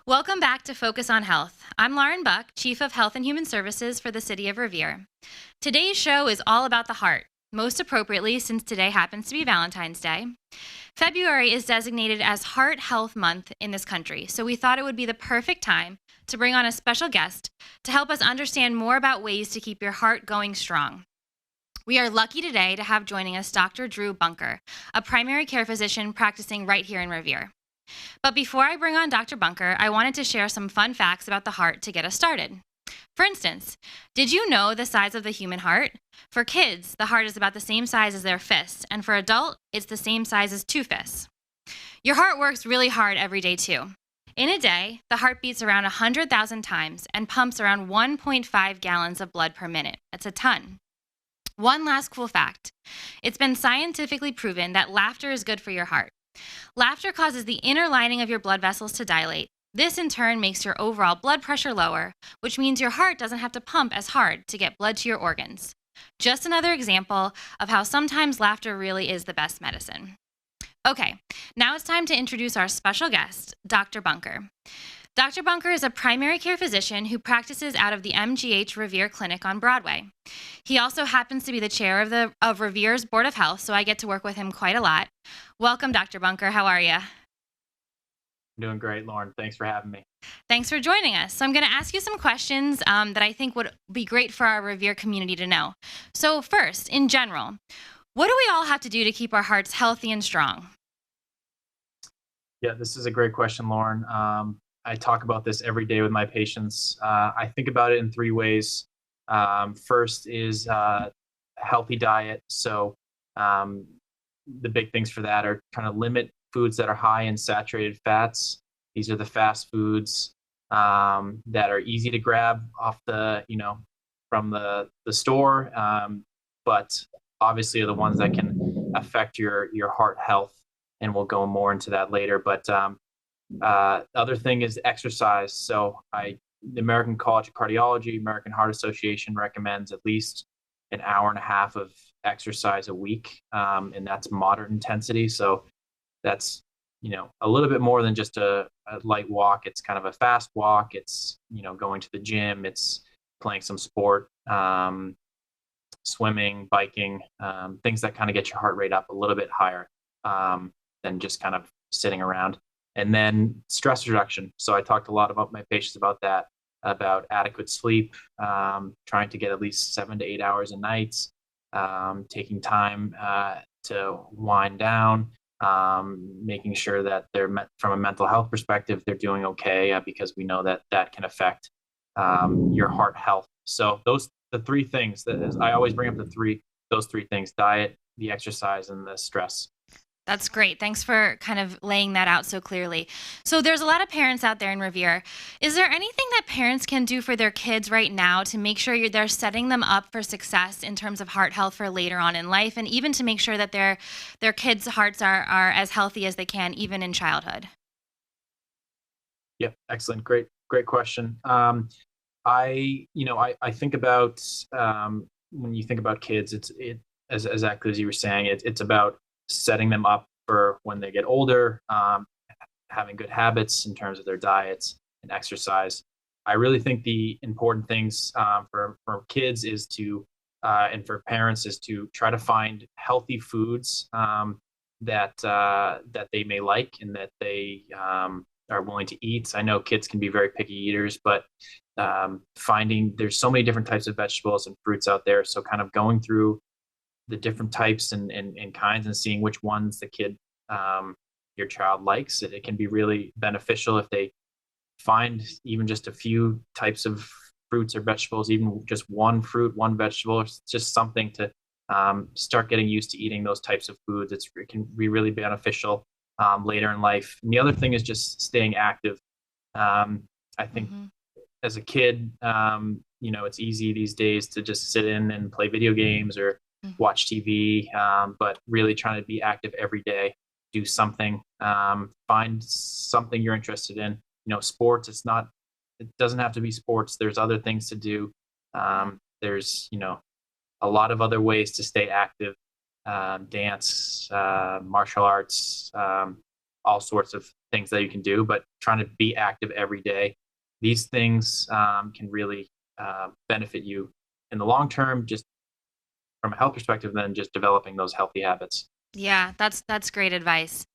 Welcome back to Focus on Health. I'm Lauren Buck, Chief of Health and Human Services for the City of Revere. Today's show is all about the heart, most appropriately since today happens to be Valentine's Day. February is designated as Heart Health Month in this country, so we thought it would be the perfect time to bring on a special guest to help us understand more about ways to keep your heart going strong. We are lucky today to have joining us Dr. Drew Bunker, a primary care physician practicing right here in Revere. But before I bring on Dr. Bunker, I wanted to share some fun facts about the heart to get us started. For instance, did you know the size of the human heart? For kids, the heart is about the same size as their fist, and for adults, it's the same size as two fists. Your heart works really hard every day too. In a day, the heart beats around 100,000 times and pumps around 1.5 gallons of blood per minute. That's a ton. One last cool fact. It's been scientifically proven that laughter is good for your heart. Laughter causes the inner lining of your blood vessels to dilate. This in turn makes your overall blood pressure lower, which means your heart doesn't have to pump as hard to get blood to your organs. Just another example of how sometimes laughter really is the best medicine. Okay, now it's time to introduce our special guest, Dr. Bunker. Dr. Bunker is a primary care physician who practices out of the MGH Revere Clinic on Broadway. He also happens to be the chair of Revere's Board of Health, so I get to work with him quite a lot. Welcome, Dr. Bunker. How are you? Doing great, Lauren. Thanks for having me. Thanks for joining us. So I'm going to ask you some questions that I think would be great for our Revere community to know. So first, in general, what do we all have to do to keep our hearts healthy and strong? Yeah, this is a great question, Lauren. I talk about this every day with my patients. I think about it in three ways. First is healthy diet. So the big things for that are trying to limit foods that are high in saturated fats. These are the fast foods that are easy to grab off from the store, but obviously are the ones that can affect your heart health. And we'll go more into that later. But other thing is exercise. So the American College of Cardiology, American Heart Association recommends at least an hour and a half of exercise a week, and that's moderate intensity. So that's a little bit more than just a light walk. It's kind of a fast walk. It's going to the gym. It's playing some sport, swimming, biking, things that kind of get your heart rate up a little bit higher than just kind of sitting around. And then stress reduction. So I talked a lot about my patients about that, about adequate sleep, trying to get at least 7 to 8 hours a night, taking time to wind down, making sure that from a mental health perspective, they're doing okay, because we know that that can affect your heart health. So the three things that I always bring up those three things: diet, the exercise, and the stress. That's great. Thanks for kind of laying that out so clearly. So there's a lot of parents out there in Revere. Is there anything that parents can do for their kids right now to make sure they're setting them up for success in terms of heart health for later on in life, and even to make sure that their kids' hearts are as healthy as they can, even in childhood? Yep, excellent. Great question. I think about when you think about kids, as exactly as you were saying, it's about setting them up for when they get older, having good habits in terms of their diets and exercise. I really think the important things for kids is and for parents is to try to find healthy foods that they may like and that they are willing to eat. I know kids can be very picky eaters, but there's so many different types of vegetables and fruits out there. So kind of going through the different types and kinds and seeing which ones your child likes. It can be really beneficial if they find even just a few types of fruits or vegetables, even just one fruit, one vegetable, just something to start getting used to eating those types of foods. It can be really beneficial later in life. And the other thing is just staying active. I think as a kid, it's easy these days to just sit in and play video games or watch TV, but really trying to be active every day, do something, find something you're interested in. Sports, it doesn't have to be sports. There's other things to do. There's, a lot of other ways to stay active, dance, martial arts, all sorts of things that you can do, but trying to be active every day. These things can really benefit you in the long term, just from a health perspective, than just developing those healthy habits. Yeah, that's great advice.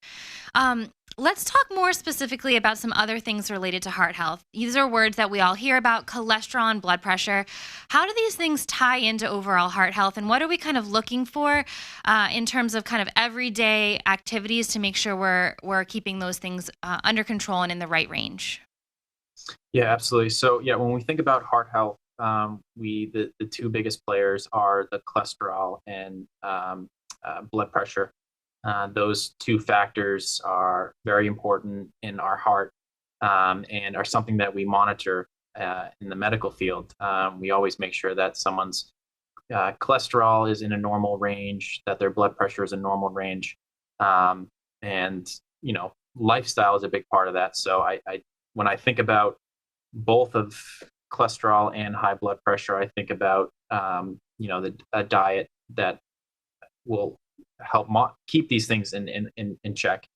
Um, let's talk more specifically about some other things related to heart health. These are words that we all hear about: cholesterol and blood pressure. How do these things tie into overall heart health, and what are we kind of looking for in terms of kind of everyday activities to make sure we're keeping those things under control and in the right range? Yeah, absolutely. So yeah, when we think about heart health, the two biggest players are the cholesterol and blood pressure. Those two factors are very important in our heart, and are something that we monitor in the medical field. We always make sure that someone's cholesterol is in a normal range, that their blood pressure is a normal range, and lifestyle is a big part of that. So I when I think about both of cholesterol and high blood pressure, I think about a diet that will help keep these things in check.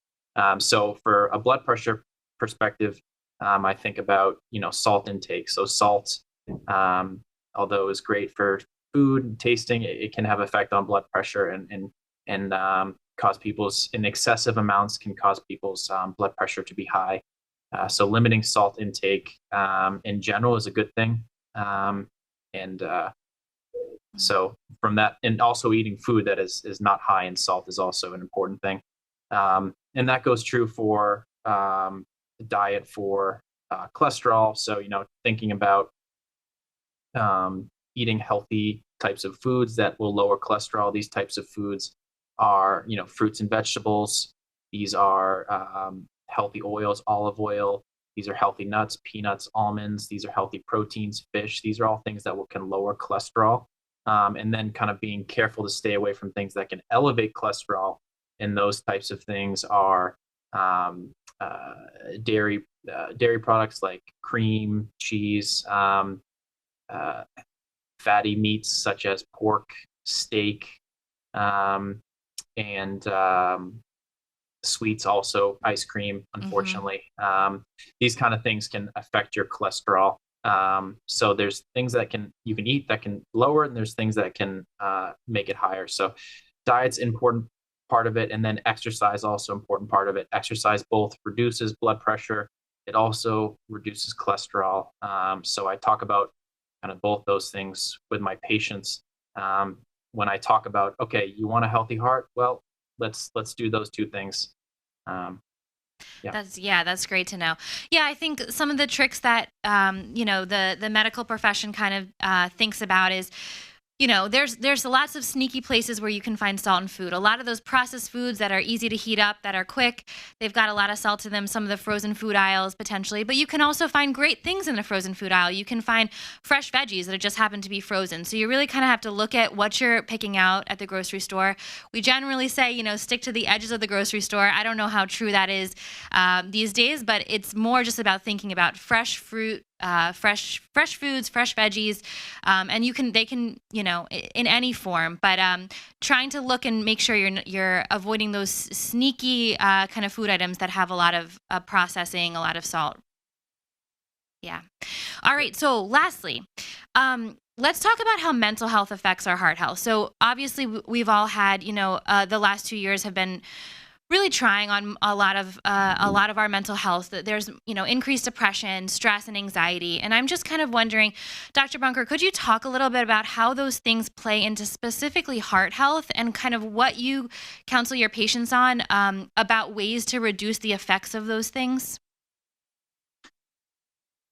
So for a blood pressure perspective, I think about salt intake. So salt, although is great for food and tasting, it can have effect on blood pressure and cause people's in excessive amounts can cause people's blood pressure to be high. So limiting salt intake in general is a good thing. And so from that, and also eating food that is not high in salt is also an important thing. And that goes true for the diet for cholesterol. So thinking about eating healthy types of foods that will lower cholesterol. These types of foods are fruits and vegetables. These are healthy oils, olive oil. These are healthy nuts, peanuts, almonds. These are healthy proteins, fish. These are all things that can lower cholesterol. And then kind of being careful to stay away from things that can elevate cholesterol. And those types of things are dairy products like cream, cheese, fatty meats such as pork, steak, and sweets, also ice cream, Hmm. unfortunately. These kind of things can affect your cholesterol. So there's things that you can eat that can lower it, and there's things that can make it higher. So diet's important part of it, and then exercise also important part of it. Exercise both reduces blood pressure, it also reduces cholesterol. So I talk about kind of both those things with my patients. When I talk about, okay, you want a healthy heart, well, let's do those two things. Um, yeah. That's great to know. Yeah, I think some of the tricks that the medical profession kind of thinks about is, there's lots of sneaky places where you can find salt in food. A lot of those processed foods that are easy to heat up, that are quick, they've got a lot of salt to them. Some of the frozen food aisles potentially, but you can also find great things in the frozen food aisle. You can find fresh veggies that just happen to be frozen. So you really kind of have to look at what you're picking out at the grocery store. We generally say, stick to the edges of the grocery store. I don't know how true that is these days, but it's more just about thinking about fresh fruit, fresh foods, fresh veggies, and they can in any form, but trying to look and make sure you're avoiding those sneaky kind of food items that have a lot of processing, a lot of salt. Yeah. All right. So lastly, let's talk about how mental health affects our heart health. So obviously we've all had, the last 2 years have been really trying on a lot of our mental health. That there's increased depression, stress, and anxiety. And I'm just kind of wondering, Dr. Bunker, could you talk a little bit about how those things play into specifically heart health, and kind of what you counsel your patients on about ways to reduce the effects of those things?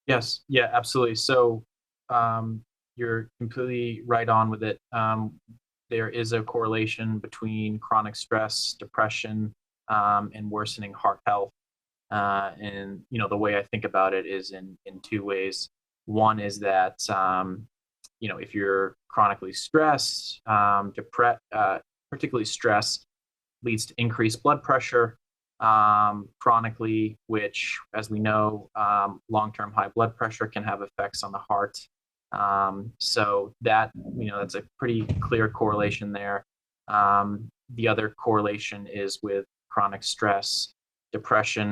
Yes. Yeah. Absolutely. So you're completely right on with it. There is a correlation between chronic stress, depression, and worsening heart health. And the way I think about it is in two ways. One is that if you're chronically stressed, particularly stress leads to increased blood pressure chronically, which, as we know, long-term high blood pressure can have effects on the heart. So that's a pretty clear correlation there. The other correlation is with chronic stress, depression.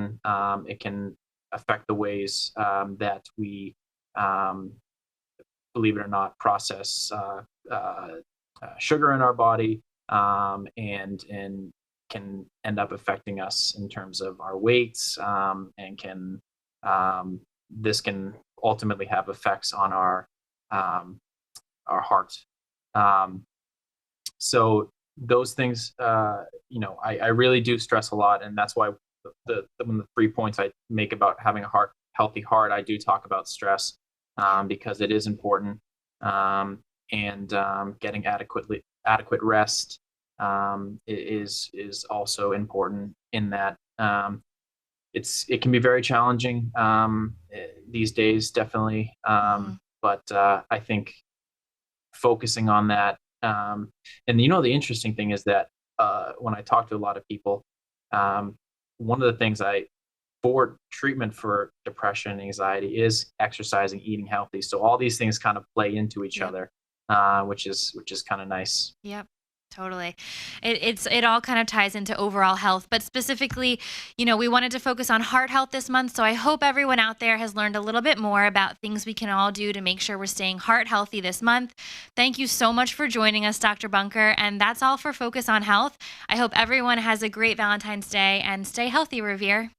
It can affect the ways that we, um, believe it or not, process sugar in our body, and can end up affecting us in terms of our weights, and can this can ultimately have effects on um, our heart. Um, so those things, I really do stress a lot, and that's why one of the 3 points I make about having a healthy heart, I do talk about stress, because it is important, and getting adequate rest, is also important in that. It can be very challenging, these days, definitely, Hmm. but I think focusing on that. And the interesting thing is that when I talk to a lot of people, um, one of the things I for treatment for depression and anxiety is exercising, eating healthy. So all these things kind of play into each Yep. other, which is kind of nice. Yep. Totally. It all kind of ties into overall health, but specifically, we wanted to focus on heart health this month. So I hope everyone out there has learned a little bit more about things we can all do to make sure we're staying heart healthy this month. Thank you so much for joining us, Dr. Bunker. And that's all for Focus on Health. I hope everyone has a great Valentine's Day and stay healthy, Revere.